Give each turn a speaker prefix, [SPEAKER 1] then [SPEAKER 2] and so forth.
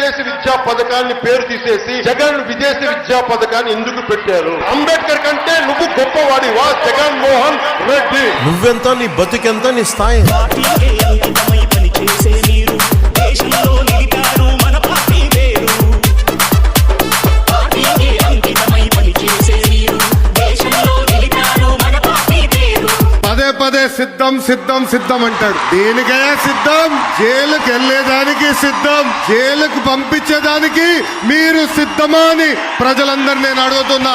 [SPEAKER 1] విదేశీ విద్యా పథకాన్ని పేరు తీసేసి జగన్ విదేశీ విద్యా పథకాన్ని ఎందుకు పెట్టారు? అంబేద్కర్ కంటే నువ్వు గొప్పవాడివా జగన్మోహన్ రెడ్డి?
[SPEAKER 2] నువ్వెంత, నీ బతుకెంత, నీ స్థాయి?
[SPEAKER 3] పదే సిద్ధం సిద్ధం సిద్ధం అంటాడు. దేనికైనా సిద్ధం, జైలుకి వెళ్లేదానికి సిద్ధం, జైలుకు పంపించేదానికి మీరు సిద్ధమా అని ప్రజలందరూ నేను అడుగుతున్నా.